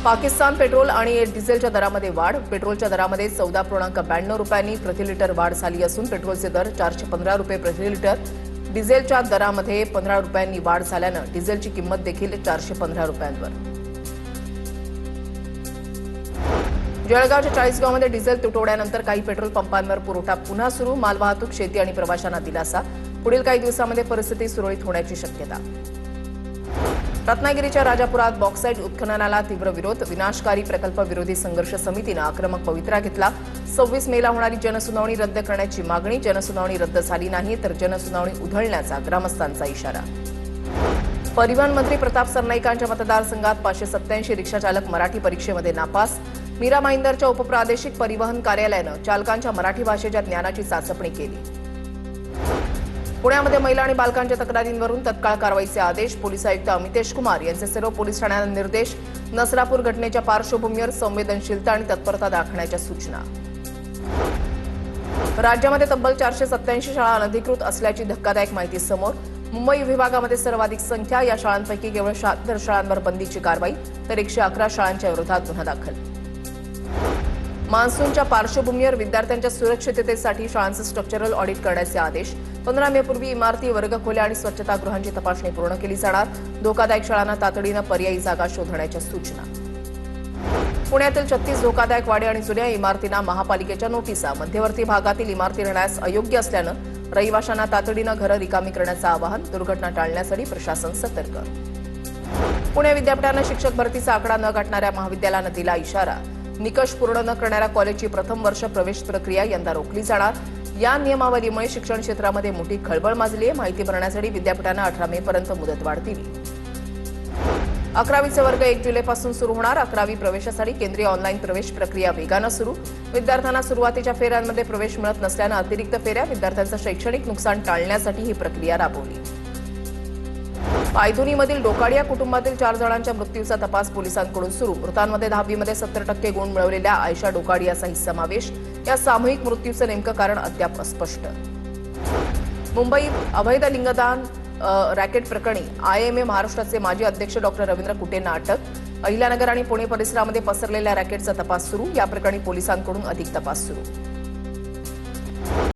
Pakistan petrol आणि डिझेलच्या दरामध्ये वाढ। पेट्रोलच्या दरामध्ये 14.92 रुपयांनी प्रति लिटर वाढ झाली असून पेट्रोलचे दर 415 रुपये प्रति लिटर, डिझेलच्या दरामध्ये 15 रुपयांनी वाढ झाल्यानं डिझेलची किंमत देखील 415 रुपयांवर। जळगावच्या चाळीसगावमध्ये डिझेल तुटवड्यानंतर काही पेट्रोल पंपांवर पुरवठा पुन्हा सुरू। मालवाहतूक, शेती आणि प्रवाशांना दिलासा। पुढील काही दिवसांमध्ये परिस्थिती सुरळीत होण्याची शक्यता। रत्नागिरीच्या राजापुरात बॉक्साईट उत्खननाला तीव्र विरोध। विनाशकारी प्रकल्प विरोधी संघर्ष समितीने आक्रमक पवित्रा घेतला। 26 मेला होणारी जनसुनावणी रद्द करण्याची मागणी। जनसुनावणी रद्द झाली नाही तर जनसुनावणी उधळण्याचा ग्रामस्थांचा इशारा। परिवहन मंत्री प्रताप सरनाईकांच्या मतदारसंघात 587 रिक्षाचालक मराठी परीक्षेमध्ये नापास। मीरा भाईंदरच्या उपप्रादेशिक परिवहन कार्यालयानं चालकांच्या मराठी भाषेच्या ज्ञानाची चाचपणी केली। पुण्यामध्ये महिला आणि बालकांच्या तक्रारींवरून तत्काळ कारवाईचे आदेश। पोलीस आयुक्त अमितेश कुमार यांचे सर्व पोलीस ठाण्यांना निर्देश। नसरापूर घटनेच्या पार्श्वभूमीवर संवेदनशीलता आणि तत्परता दाखवण्याच्या सूचना। राज्यामध्ये तब्बल 487 शाळा अनधिकृत असल्याची धक्कादायक माहिती समोर। मुंबई विभागामध्ये सर्वाधिक संख्या। या शाळांपैकी केवळ 76 शाळांवर बंदीची कारवाई तर 111 शाळांच्या विरोधात गुन्हा दाखल। मान्सूनच्या पार्श्वभूमीवर विद्यार्थ्यांच्या सुरक्षिततेसाठी शाळांचे स्ट्रक्चरल ऑडिट करण्याचे आदेश। 15 मे पूर्वी इमारती, वर्गखोल्या आणि स्वच्छतागृहांची तपासणी पूर्ण केली जाणार। धोकादायक शाळांना तातडीनं पर्यायी जागा शोधण्याच्या सूचना। पुण्यातील 36 धोकादायक वाडे आणि जुन्या इमारतींना महापालिकेच्या नोटिसा। मध्यवर्ती भागातील इमारती राहण्यास अयोग्य असल्यानं रहिवाशांना तातडीनं घरं रिकामी करण्याचं आवाहन। दुर्घटना टाळण्यासाठी प्रशासन सतर्क। पुणे विद्यापीठानं शिक्षक भरतीचा आकडा न गाठणाऱ्या महाविद्यालयानं दिला इशारा। निकष पूर्ण न करणाऱ्या कॉलेजची प्रथम वर्ष प्रवेश प्रक्रिया यंदा रोखली जाणार। या नियमावलीमुळे शिक्षण क्षेत्रामध्ये मोठी खळबळ माजली आहे। माहिती भरण्यासाठी विद्यापीठानं 18 मे पर्यंत मुदतवाढ दिली। 11वीचे वर्ग 1 जुलैपासून सुरू होणार। 11वी प्रवेशासाठी केंद्रीय ऑनलाईन प्रवेश प्रक्रिया वेगानं सुरू। विद्यार्थ्यांना सुरुवातीच्या फेऱ्यांमध्ये प्रवेश मिळत नसल्यानं अतिरिक्त फेऱ्या, विद्यार्थ्यांचं शैक्षणिक नुकसान टाळण्यासाठी ही प्रक्रिया राबवली। पायधुनीमधील डोकाडिया कुटुंबातील 4 जणांच्या मृत्यूचा तपास पोलिसांकडून सुरू। मृतांमध्ये 10वीमध्ये 70% गुण मिळवलेल्या आयशा डोकाडियाचाही समावेश। या सामूहिक मृत्यूचं नेमकं कारण अद्याप अस्पष्ट। मुंबईत अवैध लिंगदान रॅकेट प्रकरणी आयएमए महाराष्ट्राचे माजी अध्यक्ष डॉ. रवींद्र कुटेंना अटक। अहिल्यानगर आणि पुणे परिसरामध्ये पसरलेल्या रॅकेटचा तपास सुरू। या प्रकरणी पोलिसांकडून अधिक तपास सुरू।